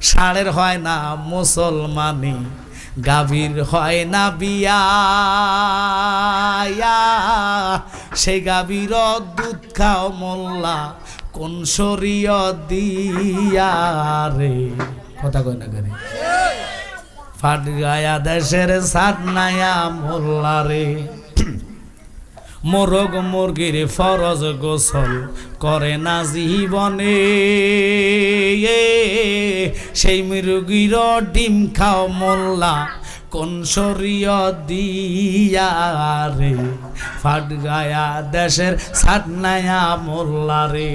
ষাঁড়ের হয় না মুসলমানি, গাভীর হয় না বিয়া, সেই গাভীর দুধ খাও মোল্লা কোন শরীয়ত দিয়া রে। কথা কয় না করে ফাট গায়া দেশের সাত নায়া মোল্লা রে। মোরগ মুরগির ফরজ গোসল করে না জীবনে, সেই মুরগির ডিম খাও মোল্লা কোন শরীয়ত দিয়া রে। ফাট গায়া দেশের সাত নায়া মোল্লা রে।